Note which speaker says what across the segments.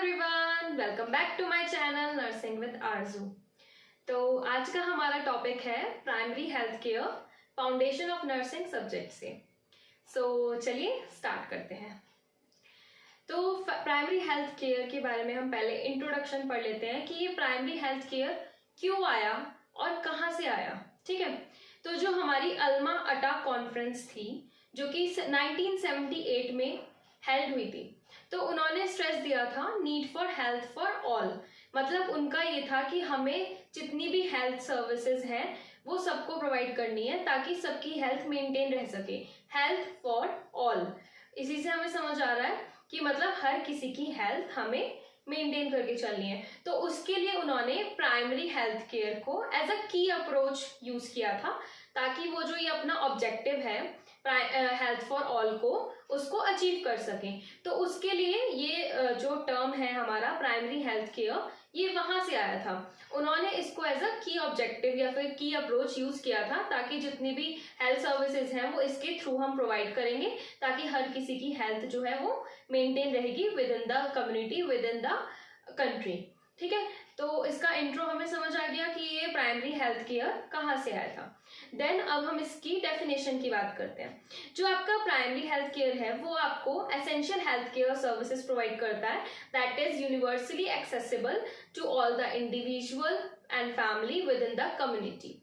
Speaker 1: Everyone, welcome back to my channel nursing with Arzoo. तो आज का हमारा टॉपिक है primary health care foundation of nursing subject से। चलिए स्टार्ट करते हैं। तो प्राइमरी हेल्थ केयर के बारे में हम पहले इंट्रोडक्शन पढ़ लेते हैं कि ये प्राइमरी हेल्थ केयर क्यों आया और कहाँ से आया। ठीक है, तो जो हमारी अल्मा अटा कॉन्फ्रेंस थी जो कि 1978 में हेल्ड हुई थी, तो उन्होंने स्ट्रेस दिया था need for health for all. मतलब उनका ये था कि हमें जितनी भी हेल्थ सर्विसेज हैं वो सबको प्रोवाइड करनी है ताकि सबकी हेल्थ मेंटेन रह सके। हेल्थ फॉर ऑल, इसी से हमें समझ आ रहा है कि मतलब हर किसी की हेल्थ हमें मेंटेन करके चलनी है। तो उसके लिए उन्होंने प्राइमरी हेल्थ केयर को एज अ की अप्रोच यूज किया था ताकि वो जो ये अपना ऑब्जेक्टिव है हेल्थ फॉर ऑल को उसको अचीव कर सकें। तो उसके लिए ये जो टर्म है हमारा प्राइमरी हेल्थ केयर, ये वहां से आया था। उन्होंने इसको एज अ की ऑब्जेक्टिव या फिर की अप्रोच यूज किया था ताकि जितनी भी हेल्थ सर्विसेज हैं वो इसके थ्रू हम प्रोवाइड करेंगे ताकि हर किसी की हेल्थ जो है वो मेंटेन रहेगी with in the community, with in the country. ठीक है, तो इसका इंट्रो हमें समझ आ गया कि ये प्राइमरी हेल्थ केयर कहाँ से आया था। देन अब हम इसकी डेफिनेशन की बात करते हैं। जो आपका प्राइमरी हेल्थ केयर है वो आपको essential health care services provide करता है that is universally accessible to all the individual and family within the community.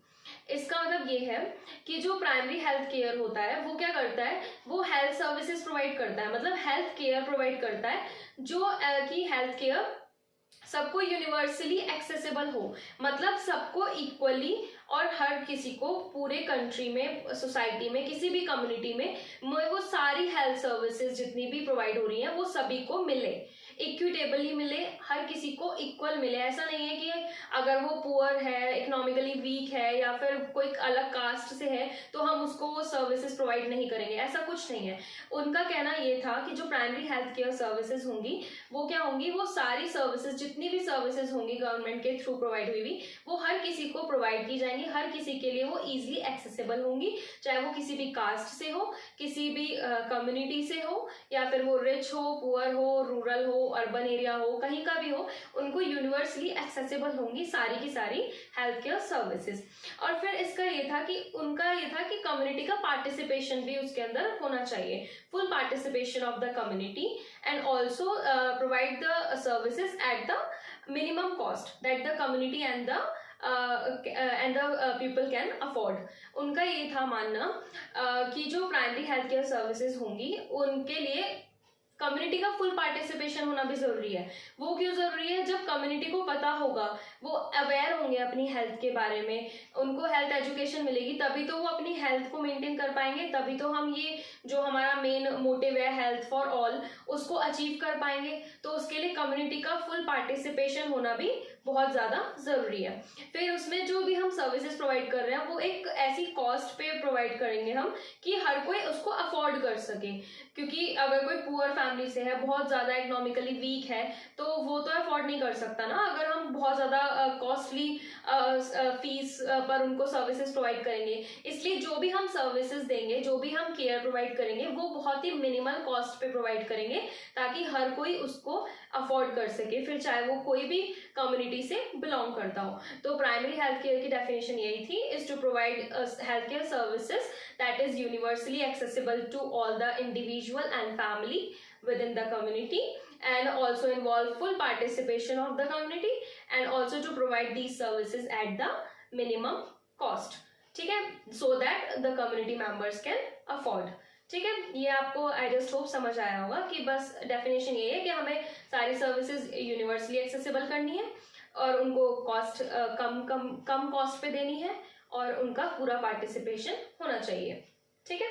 Speaker 1: इसका मतलब ये है कि जो प्राइमरी हेल्थ केयर होता है वो क्या करता है, वो हेल्थ सर्विसेज प्रोवाइड करता है, मतलब हेल्थ केयर प्रोवाइड करता है जो कि हेल्थ केयर सबको यूनिवर्सली एक्सेसिबल हो, मतलब सबको इक्वली और हर किसी को पूरे कंट्री में, सोसाइटी में, किसी भी कम्युनिटी में वो सारी हेल्थ सर्विसेज जितनी भी प्रोवाइड हो रही हैं वो सभी को मिले, इक्विटेबली मिले, हर किसी को इक्वल मिले। ऐसा नहीं है कि अगर वो पुअर है, इकोनॉमिकली वीक है या फिर कोई अलग कास्ट से है तो हम उसको वो सर्विसेज प्रोवाइड नहीं करेंगे, ऐसा कुछ नहीं है। उनका कहना ये था कि जो प्राइमरी हेल्थ केयर सर्विसेज होंगी वो क्या होंगी, वो सारी सर्विसेज जितनी भी सर्विसेज होंगी गवर्नमेंट के थ्रू प्रोवाइड हुई हुई वो हर किसी को प्रोवाइड की जाएंगी, हर किसी के लिए वो इजीली एक्सेसिबल होंगी, चाहे वो किसी भी कास्ट से हो, किसी भी कम्युनिटी से हो, या फिर वो रिच हो, पुअर हो, रूरल हो, अर्बन एरिया हो, कहीं का भी हो, उनको यूनिवर्सली एक्सेसिबल होंगी सारी की सारी हेल्थ केयर सर्विसेज। और फिर इसका ये था कि उनका ये था कि कम्युनिटी का पार्टिसिपेशन भी उसके अंदर होना चाहिए, full participation of the community and also provide the services at the minimum cost that the community and the people can afford। उनका ये था मानना कि जो प्राइमरी हेल्थ केयर सर्विसेज होंगी उनके लिए कम्युनिटी का फुल पार्टिसिपेशन होना भी जरूरी है। वो क्यों जरूरी है, जब कम्युनिटी को पता होगा, वो अवेयर होंगे अपनी हेल्थ के बारे में, उनको हेल्थ एजुकेशन मिलेगी, तभी तो वो अपनी हेल्थ को मेंटेन कर पाएंगे, तभी तो हम ये जो हमारा मेन मोटिव है हेल्थ फॉर ऑल उसको अचीव कर पाएंगे। तो उसके लिए कम्युनिटी का फुल पार्टिसिपेशन होना भी बहुत ज्यादा जरूरी है। फिर उसमें जो भी हम सर्विसेज प्रोवाइड कर रहे हैं वो एक ऐसी कॉस्ट पे प्रोवाइड करेंगे हम कि हर कोई उसको अफोर्ड कर सके, क्योंकि अगर कोई पुअर फैमिली से है, बहुत ज्यादा इकोनॉमिकली वीक है, तो वो तो अफोर्ड नहीं कर सकता ना। अगर हम बहुत ज्यादा कॉस्टली फीस पर उनको सर्विसेज प्रोवाइड करेंगे, इसलिए जो भी हम सर्विसेज देंगे, जो भी हम केयर प्रोवाइड करेंगे वो बहुत ही मिनिमल कॉस्ट पे प्रोवाइड करेंगे ताकि हर कोई उसको अफोर्ड कर सके, फिर चाहे वो कोई भी कम्युनिटी से बिलोंग करता हो। तो प्राइमरी हेल्थ केयर की डेफिनेशन यही थी, is to provide health care services that is universally accessible to all the individual and family within the community and also involve full participation of the community and also to provide these services at the minimum cost। ठीक है, so that the community members can afford। ठीक है, ये आपको I just hope समझ आया होगा कि बस डेफिनेशन ये है कि हमें सारी सर्विसेज यूनिवर्सली एक्सेसिबल करनी है और उनको कॉस्ट कम कॉस्ट पे देनी है और उनका पूरा पार्टिसिपेशन होना चाहिए। ठीक है,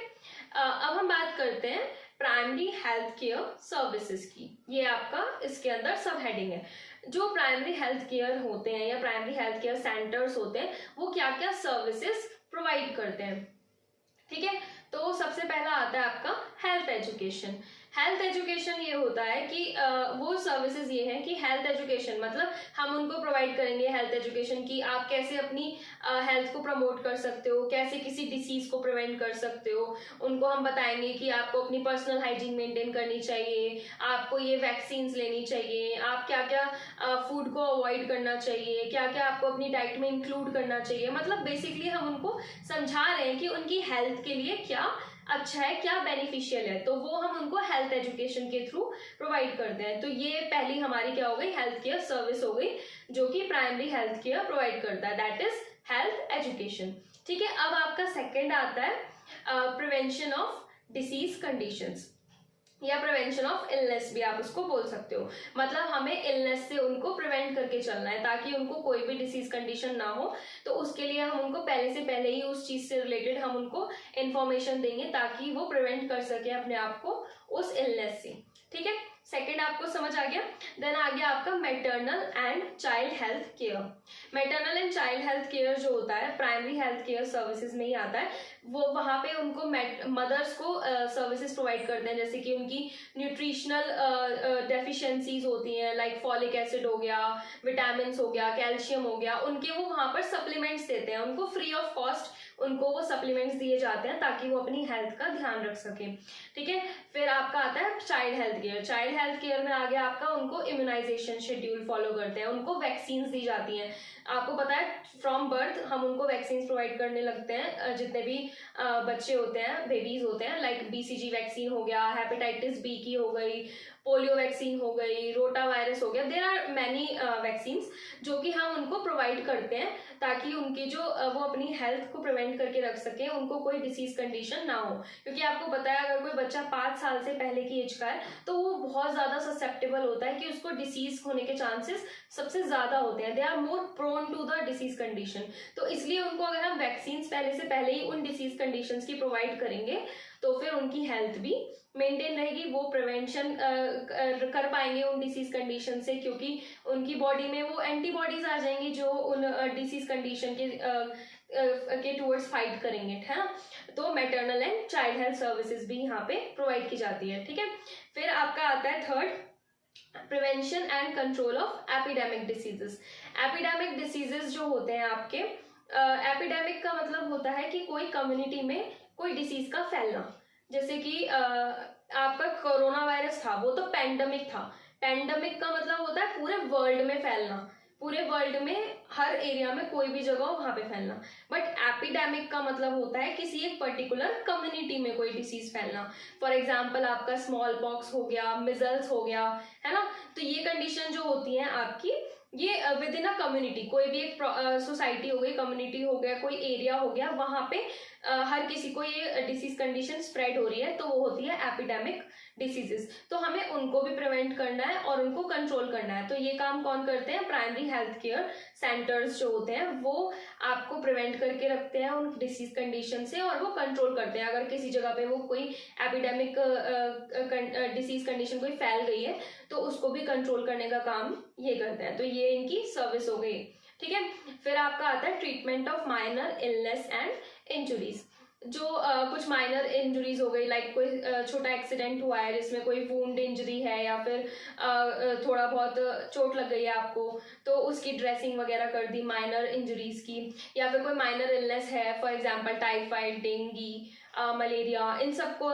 Speaker 1: अब हम बात करते हैं प्राइमरी हेल्थ केयर सर्विसेज की। ये आपका इसके अंदर सब हेडिंग है। जो प्राइमरी हेल्थ केयर होते हैं या प्राइमरी हेल्थ केयर सेंटर्स होते हैं वो क्या क्या सर्विसेज प्रोवाइड करते हैं। ठीक है, तो सबसे पहला आता है आपका हेल्थ एजुकेशन। हेल्थ एजुकेशन ये होता है कि वो सर्विसेज ये हैं कि हेल्थ एजुकेशन मतलब हम उनको प्रोवाइड करेंगे हेल्थ एजुकेशन की आप कैसे अपनी हेल्थ को प्रमोट कर सकते हो, कैसे किसी डिसीज को प्रिवेंट कर सकते हो। उनको हम बताएंगे कि आपको अपनी पर्सनल हाइजीन मेंटेन करनी चाहिए, आपको ये वैक्सीन्स लेनी चाहिए, आप क्या क्या फूड को अवॉइड करना चाहिए, क्या क्या आपको अपनी डाइट में इंक्लूड करना चाहिए। मतलब बेसिकली हम उनको समझा रहे हैं कि उनकी हेल्थ के लिए क्या अच्छा है, क्या बेनिफिशियल है, तो वो हम उनको हेल्थ एजुकेशन के थ्रू प्रोवाइड करते हैं। तो ये पहली हमारी क्या हो गई, हेल्थ केयर सर्विस हो गई जो कि प्राइमरी हेल्थ केयर प्रोवाइड करता है, दैट इज हेल्थ एजुकेशन। ठीक है, अब आपका सेकंड आता है प्रिवेंशन ऑफ डिसीज कंडीशंस या प्रिवेंशन ऑफ इलनेस भी आप उसको बोल सकते हो। मतलब हमें इलनेस से उनको प्रिवेंट करके चलना है ताकि उनको कोई भी डिसीज कंडीशन ना हो। तो उसके लिए हम उनको पहले से पहले ही उस चीज से रिलेटेड हम उनको इंफॉर्मेशन देंगे ताकि वो प्रिवेंट कर सके अपने आप को उस इलनेस से। ठीक है, सेकेंड आपको समझ आ गया। देन आ गया आपका maternal and child health care. Maternal and child health care जो होता है प्राइमरी हेल्थ केयर सर्विसेज में ही आता है। वो वहाँ पे उनको मदर्स को सर्विसेज प्रोवाइड करते हैं, जैसे कि उनकी न्यूट्रिशनल डेफिशिएंसीज होती हैं, लाइक फॉलिक एसिड हो गया, विटामिन हो गया, कैल्शियम हो गया, उनके वो वहाँ पर सप्लीमेंट्स देते हैं, उनको फ्री ऑफ कॉस्ट उनको वो सप्लीमेंट्स दिए जाते हैं ताकि वो अपनी हेल्थ का ध्यान रख सके। ठीक है, फिर आपका आता है child health care. Child health care में आ गया आपका उनको इम्यूनाइजेशन शेड्यूल फॉलो करते हैं, उनको वैक्सीन्स दी जाती हैं। आपको पता है फ्रॉम बर्थ हम उनको वैक्सीन प्रोवाइड करने लगते हैं, जितने भी बच्चे होते हैं, बेबीज होते हैं, लाइक BCG वैक्सीन हो गया, हेपेटाइटिस B की हो गई, पोलियो वैक्सीन हो गई, रोटा वायरस हो गया, देयर आर मैनी वैक्सीन्स जो कि हम उनको प्रोवाइड करते हैं ताकि उनकी जो वो अपनी हेल्थ को प्रिवेंट करके रख सके, उनको कोई डिसीज कंडीशन ना हो। क्योंकि आपको पता है अगर कोई बच्चा 5 साल से पहले की एज का है तो वो बहुत ज्यादा ससेप्टेबल होता है कि उसको डिसीज होने के चांसेस सबसे ज्यादा होते हैं, they are more prone to the disease condition. तो इसलिए उनको अगर हम वैक्सीन पहले से पहले ही उन डिसीज कंडीशंस की प्रोवाइड करेंगे तो फिर उनकी हेल्थ भी मेंटेन रहेगी, वो प्रिवेंशन कर पाएंगे उन डिसीज कंडीशन से, क्योंकि उनकी बॉडी में वो एंटीबॉडीज आ जाएंगी जो उन डिसीज कंडीशन के टूवर्ड्स फाइट करेंगे, है ना। तो maternal and child health services भी यहाँ पे प्रोवाइड की जाती है। ठीक है, फिर आपका आता है third prevention and control of epidemic diseases. Epidemic diseases जो होते हैं आपके, एपिडेमिक का मतलब होता है कि कोई कम्युनिटी में कोई डिसीज का फैलना। जैसे कि आपका कोरोना वायरस था, वो तो पैंडेमिक था। पैंडेमिक का मतलब होता है पूरे वर्ल्ड में फैलना, पूरे वर्ल्ड में हर एरिया में कोई भी जगह वहां पे फैलना। बट एपिडेमिक का मतलब होता है किसी एक पर्टिकुलर कम्युनिटी में कोई डिसीज फैलना। फॉर एग्जाम्पल आपका स्मॉल पॉक्स हो गया, मिजल्स हो गया, है ना। तो ये कंडीशन जो होती है आपकी, ये विद इन अ कम्युनिटी, कोई भी एक सोसाइटी हो गई, कम्युनिटी हो गया, कोई एरिया हो गया, वहां पे हर किसी को ये डिसीज कंडीशन स्प्रेड हो रही है, तो वो होती है एपिडेमिक डिसीजेस। तो हमें उनको भी प्रिवेंट करना है और उनको कंट्रोल करना है। तो ये काम कौन करते हैं, प्राइमरी हेल्थ केयर सेंटर्स जो होते हैं वो आपको प्रिवेंट करके रखते हैं उन डिसीज कंडीशन से, और वो कंट्रोल करते हैं। अगर किसी जगह पे वो कोई एपिडेमिक डिसीज कंडीशन कोई फैल गई है तो उसको भी कंट्रोल करने का काम ये करते हैं। तो ये इनकी सर्विस हो गई। ठीक है, फिर आपका आता है treatment of minor illness and injuries. जो कुछ माइनर इंजुरीज हो गई, लाइक कोई छोटा एक्सीडेंट हुआ है जिसमें कोई वुंड इंजरी है, या फिर थोड़ा बहुत चोट लग गई है आपको, तो उसकी ड्रेसिंग वगैरह कर दी माइनर इंजरीज की। या फिर कोई माइनर इलनेस है, for example typhoid, dengue, malaria, इन सबको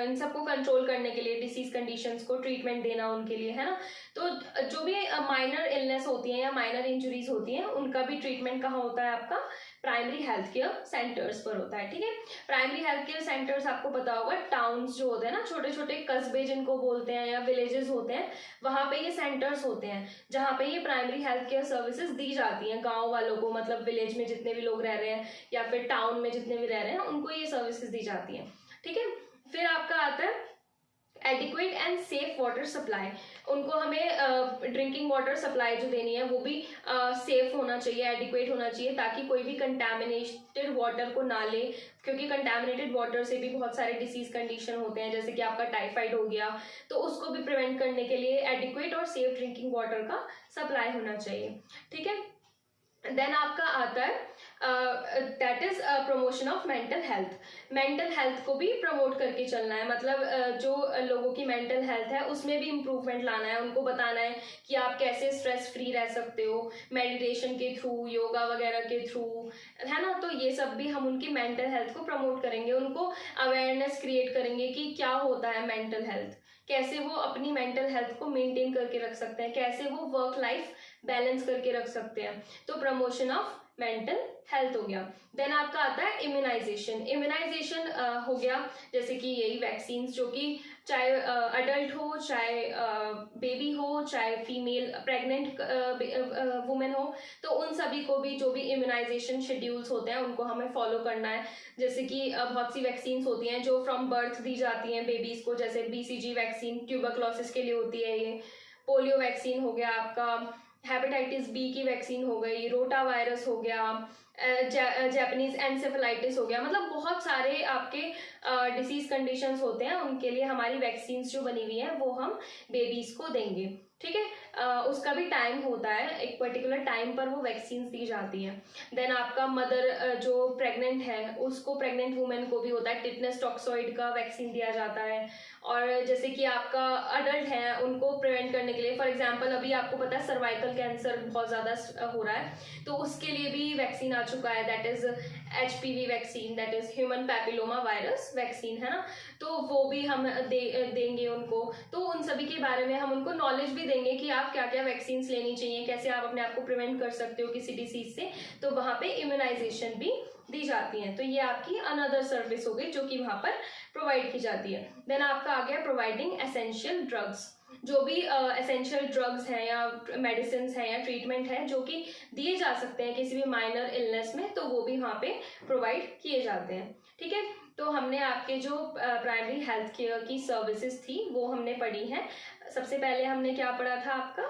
Speaker 1: इन सबको कंट्रोल करने के लिए, डिसीज कंडीशंस को ट्रीटमेंट देना उनके लिए, है ना। तो जो भी माइनर इलनेस होती है या माइनर इंजुरीज होती हैं उनका भी ट्रीटमेंट कहाँ होता है, आपका प्राइमरी हेल्थ केयर सेंटर्स पर होता है। ठीक है, प्राइमरी हेल्थ केयर सेंटर्स आपको पता होगा टाउन्स जो होते हैं ना, छोटे छोटे कस्बे जिनको बोलते हैं या विलेजेस होते हैं, वहां पे ये सेंटर्स होते हैं जहाँ पे ये प्राइमरी हेल्थ केयर सर्विसेज दी जाती हैं गाँव वालों को। मतलब विलेज में जितने भी लोग रह रहे हैं या फिर टाउन में जितने भी रह रहे हैं उनको ये सर्विसेज दी जाती हैं। ठीक है, फिर आपका आता है adequate and safe water supply. उनको हमें ड्रिंकिंग वाटर सप्लाई जो देनी है वो भी सेफ होना चाहिए, एडिक्वेट होना चाहिए, ताकि कोई भी कंटैमिनेटेड वाटर को ना ले, क्योंकि कंटैमिनेटेड वाटर से भी बहुत सारे डिसीज कंडीशन होते हैं, जैसे कि आपका टाइफाइड हो गया, तो उसको भी प्रिवेंट करने के लिए एडिक्वेट और सेफ ड्रिंकिंग वाटर का सप्लाई होना चाहिए। ठीक है, देन आपका आता है that is promotion of mental health. Mental health को भी प्रमोट करके चलना है, मतलब जो लोगों की मेंटल हेल्थ है उसमें भी इम्प्रूवमेंट लाना है, उनको बताना है कि आप कैसे स्ट्रेस फ्री रह सकते हो मेडिटेशन के थ्रू, योगा वगैरह के थ्रू, है ना। तो ये सब भी हम उनकी मेंटल हेल्थ को प्रमोट करेंगे, उनको अवेयरनेस क्रिएट करेंगे कि क्या होता है मेंटल हेल्थ, कैसे वो अपनी मेंटल हेल्थ को मेंटेन करके रख सकते हैं, कैसे वो वर्क लाइफ बैलेंस करके रख सकते हैं। तो प्रमोशन ऑफ मेंटल हेल्थ हो गया। देन आपका आता है इम्यूनाइजेशन। इम्यूनाइजेशन हो गया जैसे कि यही वैक्सीन, जो कि चाहे अडल्ट हो, चाहे बेबी हो, चाहे फीमेल प्रेग्नेंट वुमेन हो, तो उन सभी को भी जो भी इम्यूनाइजेशन शेड्यूल्स होते हैं उनको हमें फॉलो करना है। जैसे कि बहुत सी वैक्सीन होती हैं जो फ्रॉम बर्थ दी जाती हैं बेबीज को, जैसे BCG वैक्सीन ट्यूबरक्लोसिस के लिए होती है, ये पोलियो वैक्सीन हो गया आपका, हेपेटाइटिस B की वैक्सीन हो गई, रोटा वायरस हो गया, जापानीज एनसेफेलाइटिस हो गया, मतलब बहुत सारे आपके डिसीज कंडीशंस होते हैं, उनके लिए हमारी वैक्सीन जो बनी हुई है वो हम बेबीज को देंगे। ठीक है, उसका भी टाइम होता है, एक पर्टिकुलर टाइम पर वो वैक्सीन दी जाती है। देन आपका मदर जो प्रेग्नेंट है उसको, प्रेग्नेंट वुमेन को भी होता है टिटनेस टॉक्सॉइड का वैक्सीन दिया जाता है। और जैसे कि आपका अडल्ट है उनको प्रिवेंट करने के लिए, फॉर एग्जांपल अभी आपको पता है सर्वाइकल कैंसर बहुत ज़्यादा हो रहा है, तो उसके लिए भी वैक्सीन आ चुका है, that is HPV vaccine, that is human papilloma virus vaccine, है ना। तो वो भी हम देंगे उनको। तो उन सभी के बारे में हम उनको नॉलेज भी देंगे कि आप क्या क्या वैक्सीन लेनी चाहिए, कैसे आप अपने आप को प्रिवेंट कर सकते हो किसी डिसीज से। तो वहाँ पे इम्यूनाइजेशन भी दी जाती है। तो ये आपकी अनदर सर्विस हो गई जो कि वहाँ पर प्रोवाइड की जाती है। देन आपका आ गया प्रोवाइडिंग एसेंशियल ड्रग्स। जो भी एसेंशियल ड्रग्स हैं या मेडिसिन हैं या ट्रीटमेंट है जो कि दिए जा सकते हैं किसी भी माइनर इलनेस में, तो वो भी वहाँ पे प्रोवाइड किए जाते हैं। ठीक है, तो हमने आपके जो प्राइमरी हेल्थ केयर की सर्विसेज थी वो हमने पढ़ी हैं। सबसे पहले हमने क्या पढ़ा था आपका,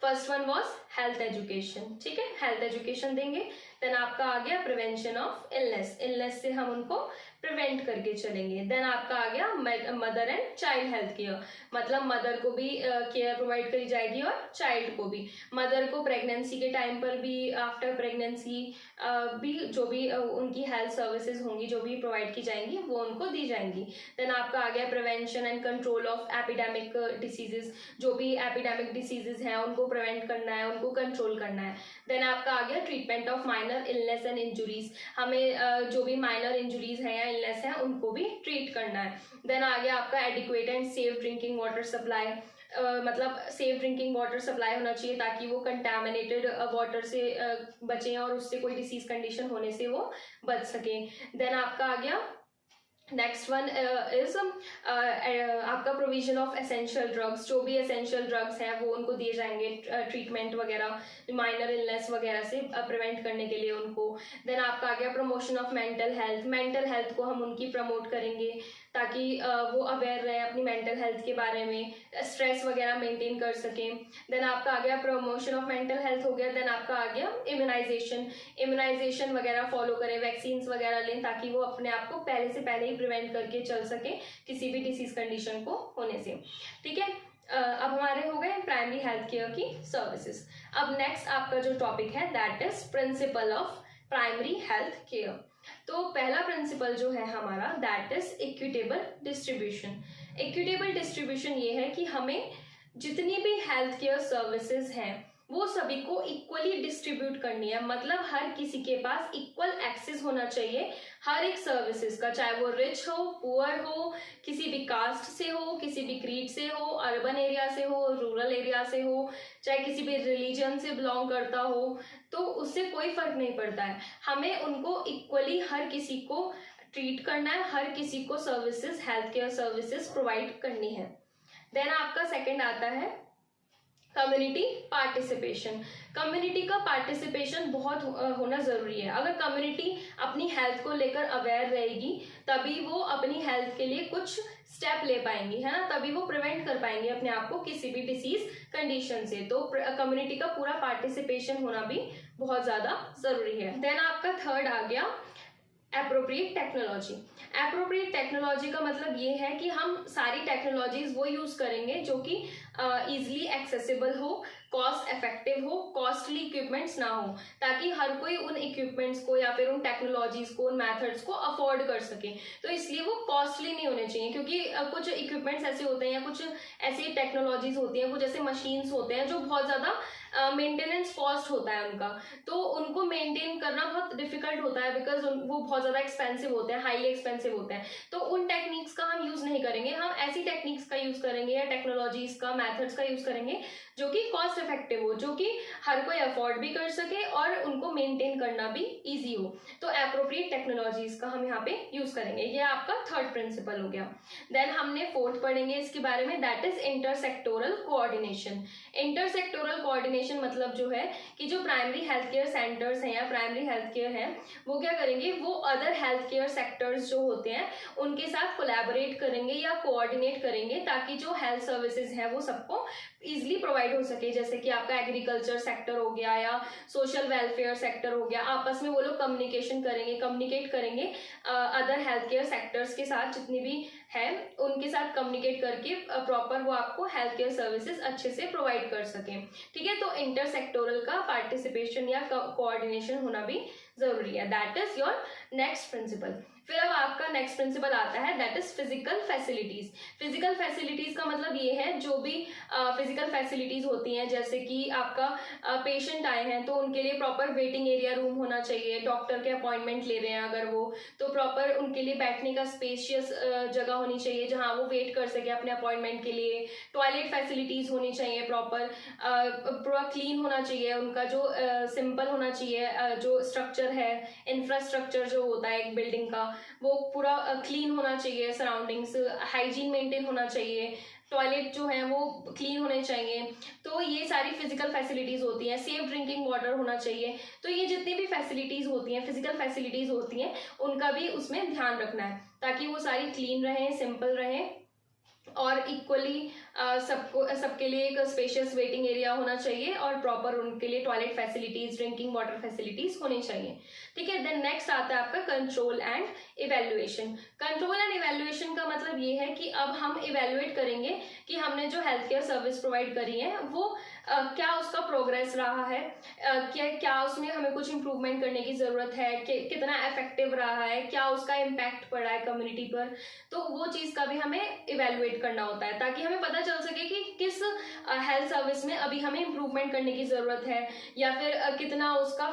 Speaker 1: first one was health education. ठीक है, हेल्थ एजुकेशन देंगे। देन आपका आ गया प्रिवेंशन ऑफ इलनेस, इलनेस से हम उनको प्रिवेंट करके चलेंगे। देन आपका आ गया mother and child health care, मतलब मदर को भी केयर प्रोवाइड करी जाएगी और चाइल्ड को भी। मदर को प्रेगनेंसी के टाइम पर भी, आफ्टर प्रेगनेंसी भी जो भी उनकी हेल्थ सर्विसेज होंगी जो भी प्रोवाइड की जाएंगी वो उनको दी जाएंगी। देन आपका आ गया prevention and control of epidemic diseases, जो भी एपिडेमिक डिसीजेज हैं उनको प्रिवेंट करना है, उनको कंट्रोल करना है। देन आपका आ गया treatment of minor illness and injuries, हमें जो भी माइनर इंजुरीज हैं या इलनेस है उनको भी ट्रीट करना है। देन आ गया आपका adequate and safe drinking water supply, मतलब सेफ ड्रिंकिंग वाटर सप्लाई होना चाहिए ताकि वो कंटामिनेटेड वाटर से बचें और उससे कोई डिसीज कंडीशन होने से वो बच सकें। देन आपका आ गया नेक्स्ट वन इज आपका प्रोविजन ऑफ एसेंशियल ड्रग्स, जो भी एसेंशियल ड्रग्स हैं वो उनको दिए जाएंगे ट्रीटमेंट वगैरह, माइनर इलनेस वगैरह से प्रिवेंट करने के लिए उनको। देन आपका आ गया promotion of mental health, mental health को हम उनकी प्रमोट करेंगे ताकि वो अवेयर रहे अपनी मेंटल हेल्थ के बारे में, स्ट्रेस वगैरह मेंटेन कर सकें। देन आपका आ गया प्रमोशन ऑफ मेंटल हेल्थ हो गया। देन आपका आ गया इम्यूनाइजेशन, इम्यूनाइजेशन वगैरह फॉलो करें, वैक्सीन्स वगैरह लें ताकि वो अपने आप को पहले से पहले ही प्रिवेंट करके चल सके किसी भी डिसीज कंडीशन को होने से। ठीक है, अब हमारे हो गए प्राइमरी हेल्थ केयर की सर्विसेज। अब नेक्स्ट आपका जो टॉपिक है that is principle of primary health care. तो पहला प्रिंसिपल जो है हमारा that is equitable distribution. Equitable distribution ये है कि हमें जितनी भी हेल्थ केयर सर्विसेज हैं वो सभी को इक्वली डिस्ट्रीब्यूट करनी है, मतलब हर किसी के पास इक्वल एक्सेस होना चाहिए हर एक सर्विसेज का, चाहे वो रिच हो, पुअर हो, किसी भी कास्ट से हो, किसी भी क्रीड से हो, अर्बन एरिया से हो, रूरल एरिया से हो, चाहे किसी भी रिलीजन से बिलोंग करता हो, तो उससे कोई फर्क नहीं पड़ता है। हमें उनको इक्वली हर किसी को ट्रीट करना है, हर किसी को services, health care services provide करनी है। देन आपका सेकंड आता है कम्युनिटी पार्टिसिपेशन। कम्युनिटी का पार्टिसिपेशन बहुत होना जरूरी है। अगर कम्युनिटी अपनी हेल्थ को लेकर अवेयर रहेगी तभी वो अपनी हेल्थ के लिए कुछ स्टेप ले पाएंगी, है ना, तभी वो प्रिवेंट कर पाएंगे अपने आप को किसी भी डिसीज कंडीशन से। तो कम्युनिटी का पूरा पार्टिसिपेशन होना भी बहुत ज्यादा जरूरी है। देन आपका थर्ड आ गया एप्रोप्रिएट टेक्नोलॉजी। एप्रोप्रिएट टेक्नोलॉजी का मतलब ये है कि हम सारी टेक्नोलॉजीज वो यूज करेंगे जो कि इजिली एक्सेसिबल हो, कॉस्ट इफेक्टिव हो, कॉस्टली इक्विपमेंट्स ना हो, ताकि हर कोई उन इक्विपमेंट्स को या फिर उन टेक्नोलॉजीज को, उन मेथड्स को अफोर्ड कर सके। तो इसलिए वो कॉस्टली नहीं होने चाहिए, क्योंकि कुछ इक्विपमेंट्स ऐसे होते हैं या कुछ ऐसी टेक्नोलॉजीज होती हैं, कुछ ऐसे मशीन्स होते हैं जो बहुत ज्यादा मेंटेनेंस कॉस्ट होता है उनका, तो उनको मेंटेन करना बहुत डिफिकल्ट होता है, बिकॉज वो बहुत ज्यादा एक्सपेंसिव होते हैं, हाईली एक्सपेंसिव होते हैं। तो उन टेक्निक्स का हम यूज नहीं करेंगे, हम ऐसी टेक्निक्स का यूज करेंगे या टेक्नोलॉजीज का, मेथड्स का यूज करेंगे जो कि कॉस्ट इफेक्टिव हो, जो कि हर कोई अफोर्ड भी कर सके और उनको मेंटेन करना भी इजी हो। तो एप्रोप्रिएट टेक्नोलॉजीज का हम यहाँ पे यूज करेंगे। ये आपका थर्ड प्रिंसिपल हो गया। देन हमने फोर्थ पढ़ेंगे इसके बारे में, that is intersectoral coordination. Intersectoral coordination मतलब जो है कि जो प्राइमरी हेल्थ केयर सेंटर्स हैं या प्राइमरी हेल्थ केयर है, वो क्या करेंगे, वो अदर हेल्थ केयर सेक्टर्स जो होते हैं उनके साथ कोलैबोरेट करेंगे या कोऑर्डिनेट करेंगे, ताकि जो हेल्थ सर्विसेज है वो सबको इजिली प्रोवाइड हो सके। जैसे कि आपका एग्रीकल्चर सेक्टर हो गया या सोशल वेलफेयर सेक्टर हो गया, आपस में वो लोग कम्युनिकेट करेंगे अदर हेल्थ केयर सेक्टर्स के साथ, जितनी भी है उनके साथ कम्युनिकेट करके प्रॉपर वो आपको हेल्थ केयर सर्विसेज अच्छे से प्रोवाइड कर सके। ठीक है, तो इंटरसेक्टोरल का पार्टिसिपेशन या कोऑर्डिनेशन होना भी जरूरी है। That is your next principle. फिर अब आपका नेक्स्ट प्रिंसिपल आता है, that is physical facilities. Physical facilities का मतलब ये है जो भी फिजिकल फैसिलिटीज होती हैं, जैसे कि आपका पेशेंट आए हैं तो उनके लिए प्रॉपर वेटिंग एरिया रूम होना चाहिए, डॉक्टर के अपॉइंटमेंट ले रहे हैं अगर वो, तो प्रॉपर उनके लिए बैठने का स्पेशियस जगह होनी चाहिए जहाँ वो वेट कर सके अपने अपॉइंटमेंट के लिए। टॉयलेट फैसिलिटीज होनी चाहिए प्रॉपर, पूरा क्लीन होना चाहिए, उनका जो सिंपल होना चाहिए, जो स्ट्रक्चर है, इंफ्रास्ट्रक्चर जो होता है एक बिल्डिंग का, वो पूरा क्लीन होना चाहिए, सराउंडिंग्स हाइजीन मेंटेन होना चाहिए, टॉयलेट जो है वो क्लीन होने चाहिए। तो ये सारी फिजिकल फैसिलिटीज होती हैं। सेफ ड्रिंकिंग वाटर होना चाहिए। तो ये जितनी भी फैसिलिटीज होती हैं, फिजिकल फैसिलिटीज होती हैं, उनका भी उसमें ध्यान रखना है, ताकि वो सारी क्लीन रहें, सिंपल रहें और इक्वली सबके लिए एक स्पेशियस वेटिंग एरिया होना चाहिए और प्रॉपर उनके लिए toilet facilities, drinking water facilities होनी चाहिए। ठीक है, देन नेक्स्ट आता है आपका control and evaluation. Control and evaluation का मतलब ये है कि अब हम इवेल्युएट करेंगे कि हमने जो हेल्थ केयर सर्विस प्रोवाइड करी है वो क्या उसका प्रोग्रेस रहा है, क्या उसमें हमें कुछ इंप्रूवमेंट करने की जरूरत है, कितना इफेक्टिव रहा है, क्या उसका इम्पैक्ट पड़ा है कम्युनिटी पर। तो वो चीज का भी हमें इवेल्युएट करना होता है, ताकि हमें पता चल सके कि किस हेल्थ सर्विस में अभी हमें इंप्रूवमेंट करने की जरूरत है, या फिर कितना उसका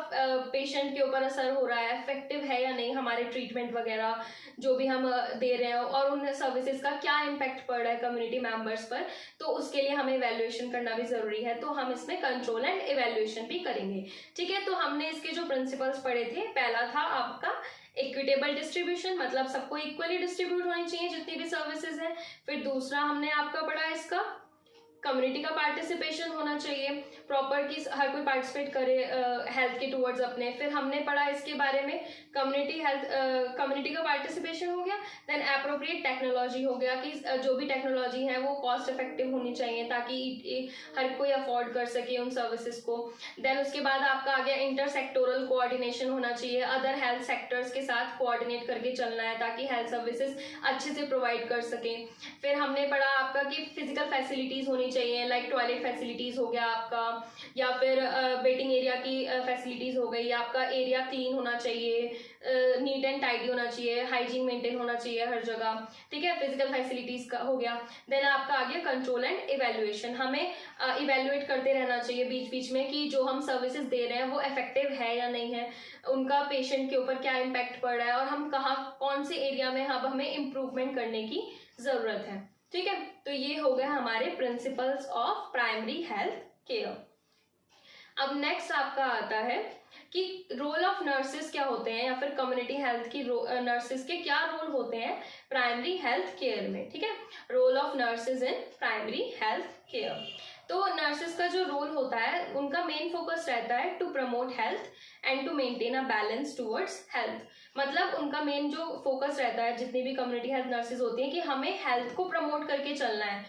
Speaker 1: पेशेंट के ऊपर असर हो रहा है, इफेक्टिव है या नहीं हमारे ट्रीटमेंट वगैरह जो भी हम दे रहे हैं, और उन सर्विसेज का क्या इम्पैक्ट पड़ रहा है कम्युनिटी मेंबर्स पर। तो उसके लिए हमें इवेल्युएशन करना भी जरूरी है, तो हम इसमें कंट्रोल एंड इवेल्युएशन भी करेंगे। ठीक है, तो हमने इसके जो प्रिंसिपल्स पढ़े थे, पहला था आपका इक्विटेबल डिस्ट्रीब्यूशन, मतलब सबको इक्वली डिस्ट्रीब्यूट होनी चाहिए जितनी भी सर्विसेज हैं। फिर दूसरा हमने आपका पढ़ा इसका कम्युनिटी का पार्टिसिपेशन होना चाहिए, प्रॉपर कि हर कोई पार्टिसिपेट करे हेल्थ के टूवर्ड्स अपने। फिर हमने पढ़ा इसके बारे में कम्युनिटी का पार्टिसिपेशन हो गया। देन एप्रोप्रिएट टेक्नोलॉजी हो गया कि जो भी टेक्नोलॉजी है वो कॉस्ट इफेक्टिव होनी चाहिए ताकि हर कोई अफोर्ड कर सके उन सर्विसेज को। देन उसके बाद आपका आ गया इंटरसेक्टोरल कोऑर्डिनेशन होना चाहिए, अदर हेल्थ सेक्टर्स के साथ कोऑर्डिनेट करके चलना है ताकि हेल्थ सर्विसेज अच्छे से प्रोवाइड कर सके। फिर हमने पढ़ा आपका कि फिजिकल फैसिलिटीज होनी चाहिए, लाइक टॉयलेट फैसिलिटीज हो गया आपका, या फिर वेटिंग एरिया की फैसिलिटीज हो गई, आपका एरिया क्लीन होना चाहिए, नीट एंड टाइडी होना चाहिए, हाइजीन मेंटेन होना चाहिए हर जगह। ठीक है, फिजिकल फैसिलिटीज का हो गया। देन आपका आ गया कंट्रोल एंड इवेल्युएशन, हमें इवेल्युएट करते रहना चाहिए बीच बीच में कि जो हम सर्विसेज दे रहे हैं वो इफेक्टिव है या नहीं है, उनका पेशेंट के ऊपर क्या इम्पैक्ट पड़ रहा है, और हम कौन से एरिया में अब हमें इम्प्रूवमेंट करने की जरूरत है। ठीक है, तो ये हो गया हमारे principles of primary health care. अब नेक्स्ट आपका आता है कि रोल ऑफ नर्सेस क्या होते हैं, या फिर कम्युनिटी हेल्थ की नर्सेस के क्या रोल होते हैं प्राइमरी हेल्थ केयर में। ठीक है, role of nurses in primary health care. तो नर्सेस का जो रोल होता है उनका मेन फोकस रहता है to promote health and to maintain a balance towards health. मतलब उनका मेन जो फोकस रहता है जितनी भी कम्युनिटी हेल्थ नर्सेज होती हैं कि हमें हेल्थ को प्रमोट करके चलना है,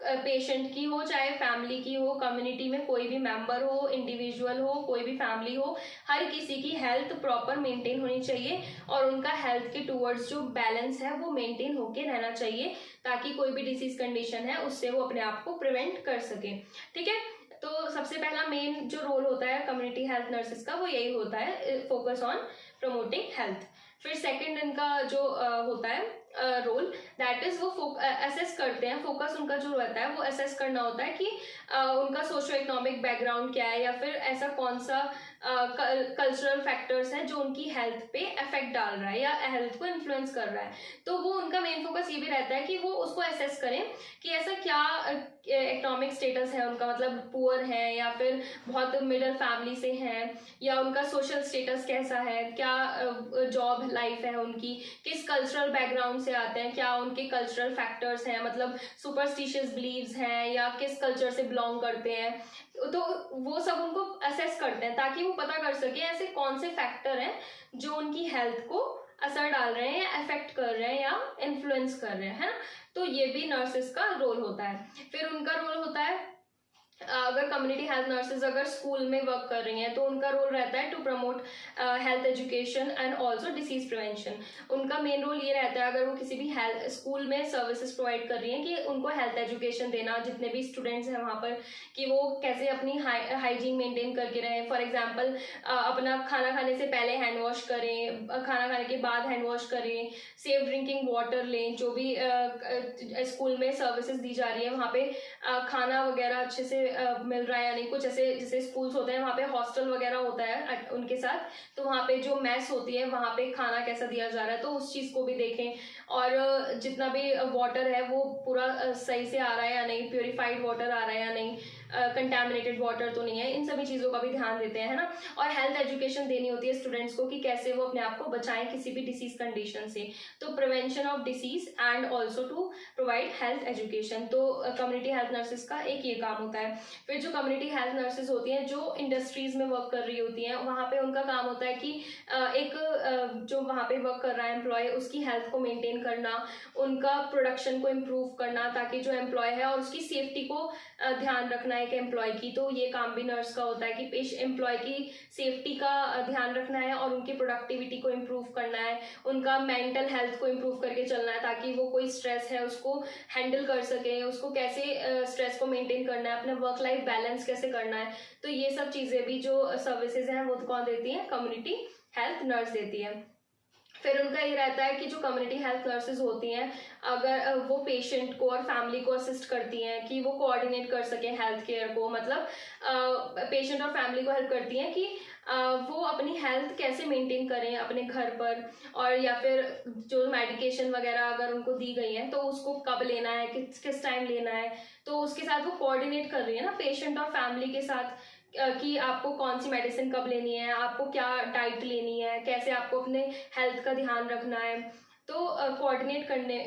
Speaker 1: पेशेंट की हो, चाहे फैमिली की हो, कम्युनिटी में कोई भी मेंबर हो, इंडिविजुअल हो, कोई भी फैमिली हो, हर किसी की हेल्थ प्रॉपर मेंटेन होनी चाहिए और उनका हेल्थ के टूवर्ड्स जो बैलेंस है वो मेंटेन होके रहना चाहिए, ताकि कोई भी डिसीज कंडीशन है उससे वो अपने आप को प्रिवेंट कर सके। ठीक है, तो सबसे पहला मेन जो रोल होता है कम्युनिटी हेल्थ नर्सेस का वो यही होता है, फोकस ऑन प्रमोटिंग हेल्थ। फिर सेकंड इनका जो होता है रोल, दैट इज वो असेस करते हैं, फोकस उनका जो रहता है वो असेस करना होता है कि उनका सोशो इकोनॉमिक बैकग्राउंड क्या है, या फिर ऐसा कौन सा कल्चरल फैक्टर्स हैं जो उनकी हेल्थ पे इफेक्ट डाल रहा है या हेल्थ को इन्फ्लुएंस कर रहा है। तो वो उनका मेन फोकस ये भी रहता है कि वो उसको असेस करें कि ऐसा क्या इकोनॉमिक स्टेटस है उनका, मतलब पुअर है या फिर बहुत मिडिल फैमिली से हैं, या उनका सोशल स्टेटस कैसा है, क्या जॉब लाइफ है उनकी, किस कल्चरल बैकग्राउंड से आते हैं, क्या उनके कल्चरल फैक्टर्स हैं, मतलब सुपरस्टिशियस बिलीव्स हैं या किस कल्चर से बिलोंग करते हैं। तो वो सब उनको असेस करते हैं ताकि वो पता कर सके ऐसे कौन से फैक्टर हैं जो उनकी हेल्थ को असर डाल रहे हैं या अफेक्ट कर रहे हैं या इन्फ्लुएंस कर रहे हैं। तो ये भी नर्सेस का रोल होता है। फिर उनका रोल होता है, अगर कम्युनिटी हेल्थ नर्सेज अगर स्कूल में वर्क कर रही हैं तो उनका रोल रहता है to promote health education and also disease prevention. उनका मेन रोल ये रहता है, अगर वो किसी भी हेल्थ स्कूल में सर्विसेज प्रोवाइड कर रही हैं, कि उनको हेल्थ एजुकेशन देना, जितने भी स्टूडेंट्स हैं वहाँ पर, कि वो कैसे अपनी हाइजीन मेंटेन करके रहें। फॉर एग्जाम्पल अपना खाना खाने से पहले हैंड वॉश करें, खाना खाने के बाद हैंड वॉश करें, सेफ ड्रिंकिंग वाटर लें, जो भी स्कूल में सर्विसेज दी जा रही है वहाँ पे खाना वगैरह अच्छे से मिल रहा है या नहीं। कुछ ऐसे जैसे स्कूल्स होते हैं वहाँ पे हॉस्टल वगैरह होता है उनके साथ, तो वहाँ पे जो मेस होती है वहाँ पे खाना कैसा दिया जा रहा है, तो उस चीज़ को भी देखें। और जितना भी वाटर है वो पूरा सही से आ रहा है या नहीं, प्योरीफाइड वाटर आ रहा है या नहीं, कंटैमिनेटेड वाटर तो नहीं है, इन सभी चीज़ों का भी ध्यान देते हैं, है ना। और हेल्थ एजुकेशन देनी होती है स्टूडेंट्स को कि कैसे वो अपने आप को बचाएं किसी भी डिसीज कंडीशन से। तो prevention of disease and also to provide health education, तो कम्युनिटी हेल्थ नर्सेज का एक ये काम होता है। फिर जो कम्युनिटी हेल्थ नर्सेज होती हैं जो इंडस्ट्रीज में वर्क कर रही होती हैं, वहाँ पे उनका काम होता है कि एक जो वहाँ पे वर्क कर रहा है एम्प्लॉय, उसकी हेल्थ को मेंटेन करना, उनका प्रोडक्शन को इम्प्रूव करना, ताकि जो एम्प्लॉय है और उसकी सेफ्टी को ध्यान रखना है एक एम्प्लॉय की। तो ये काम भी नर्स का होता है कि एम्प्लॉय की सेफ्टी का ध्यान रखना है और उनकी प्रोडक्टिविटी को इम्प्रूव करना है, उनका मेंटल हेल्थ को इम्प्रूव करके चलना है, ताकि वो कोई स्ट्रेस है उसको हैंडल कर सके, उसको कैसे स्ट्रेस को मेंटेन करना है, अपना वर्क लाइफ बैलेंस कैसे करना है। तो ये सब चीज़ें भी जो सर्विसेज हैं वो कौन देती है, कम्युनिटी हेल्थ नर्स देती है। फिर उनका ये रहता है कि जो कम्युनिटी हेल्थ नर्सेज होती हैं, अगर वो पेशेंट को और फैमिली को असिस्ट करती हैं कि वो कोऑर्डिनेट कर सकें हेल्थ केयर को, मतलब पेशेंट और फैमिली को हेल्प करती हैं कि वो अपनी हेल्थ कैसे मेंटेन करें अपने घर पर, और या फिर जो मेडिकेशन वगैरह अगर उनको दी गई है तो उसको कब लेना है, किस टाइम लेना है, तो उसके साथ वो कोऑर्डिनेट कर रही है ना पेशेंट और फैमिली के साथ, कि आपको कौन सी मेडिसिन कब लेनी है, आपको क्या डाइट लेनी है, कैसे आपको अपने हेल्थ का ध्यान रखना है। तो कोऑर्डिनेट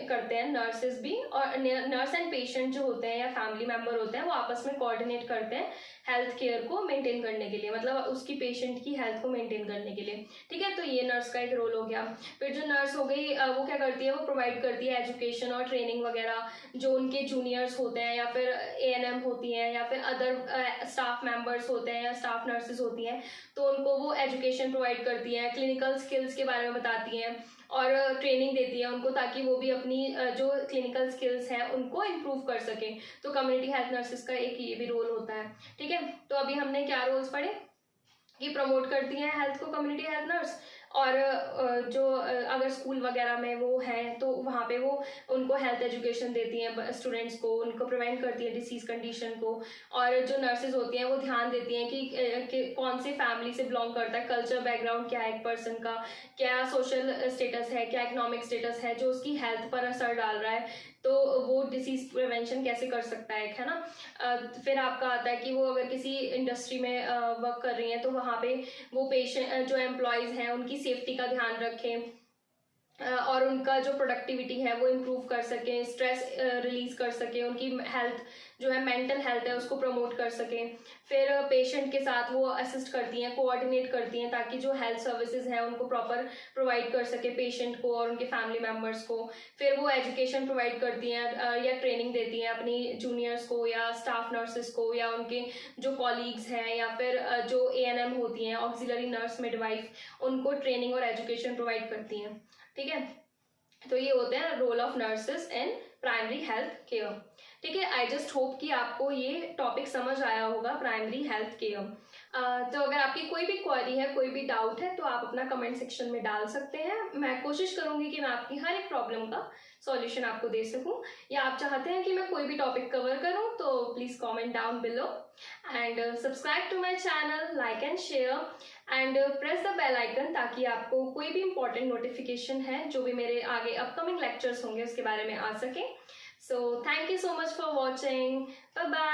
Speaker 1: करते हैं नर्सेज भी, और नर्स एंड पेशेंट जो होते हैं या फैमिली मेंबर होते हैं वो आपस में कोऑर्डिनेट करते हैं हेल्थ केयर को मेंटेन करने के लिए, मतलब उसकी पेशेंट की हेल्थ को मेंटेन करने के लिए। ठीक है, तो ये नर्स का एक रोल हो गया। फिर जो नर्स हो गई वो क्या करती है, वो प्रोवाइड करती है एजुकेशन और ट्रेनिंग वगैरह, जो उनके जूनियर्स होते हैं या फिर ANM होती हैं या फिर अदर स्टाफ मेंबर्स होते हैं या स्टाफ नर्सेज होती हैं, तो उनको वो एजुकेशन प्रोवाइड करती हैं, क्लिनिकल स्किल्स के बारे में बताती हैं और ट्रेनिंग देती है उनको, ताकि वो भी अपनी जो क्लिनिकल स्किल्स हैं उनको इम्प्रूव कर सके। तो कम्युनिटी हेल्थ नर्सेज का एक ये भी रोल होता है। ठीक है, तो अभी हमने क्या रोल्स पढ़े कि प्रमोट करती हैं हेल्थ को कम्युनिटी हेल्थ नर्स, और जो अगर स्कूल वगैरह में वो हैं तो वहाँ पे वो उनको हेल्थ एजुकेशन देती हैं स्टूडेंट्स को, उनको प्रिवेंट करती है डिसीज कंडीशन को। और जो नर्सेज होती हैं वो ध्यान देती हैं कि कौन सी फैमिली से बिलोंग करता है, कल्चर बैकग्राउंड क्या है एक पर्सन का, क्या सोशल स्टेटस है, क्या इकोनॉमिक स्टेटस है जो उसकी हेल्थ पर असर डाल रहा है, तो वो डिसीज प्रिवेंशन कैसे कर सकता है ना। फिर आपका आता है कि वो अगर किसी इंडस्ट्री में वर्क कर रही हैं तो वहाँ पे वो पेशेंट जो एम्प्लॉयज़ हैं उनकी सेफ्टी का ध्यान रखें, और उनका जो प्रोडक्टिविटी है वो इम्प्रूव कर सकें, स्ट्रेस रिलीज कर सकें, उनकी हेल्थ जो है मेंटल हेल्थ है उसको प्रमोट कर सकें। फिर पेशेंट के साथ वो असिस्ट करती हैं, कोऑर्डिनेट करती हैं, ताकि जो हेल्थ सर्विसेज हैं उनको प्रॉपर प्रोवाइड कर सके पेशेंट को और उनके फैमिली मेम्बर्स को। फिर वो एजुकेशन प्रोवाइड करती हैं या ट्रेनिंग देती हैं अपनी जूनियर्स को या स्टाफ नर्सेस को या उनके जो कॉलीग्स हैं या फिर जो ANM होती हैं, ऑक्सिलरी नर्स मिडवाइफ, उनको ट्रेनिंग और एजुकेशन प्रोवाइड करती हैं। ठीक है, तो ये होते हैं role of nurses in primary health care. ठीक है, आई जस्ट होप कि आपको ये टॉपिक समझ आया होगा, प्राइमरी हेल्थ केयर। तो अगर आपकी कोई भी क्वेरी है, कोई भी डाउट है, तो आप अपना कमेंट सेक्शन में डाल सकते हैं। मैं कोशिश करूंगी कि मैं आपकी हर एक प्रॉब्लम का सॉल्यूशन आपको दे सकूं, या आप चाहते हैं कि मैं कोई भी टॉपिक कवर करूं तो please comment down below and subscribe to my channel, like and share and press the bell icon, ताकि आपको कोई भी इंपॉर्टेंट नोटिफिकेशन है जो भी मेरे आगे अपकमिंग लेक्चर्स होंगे उसके बारे में आ सके। So thank you so much for watching, bye bye.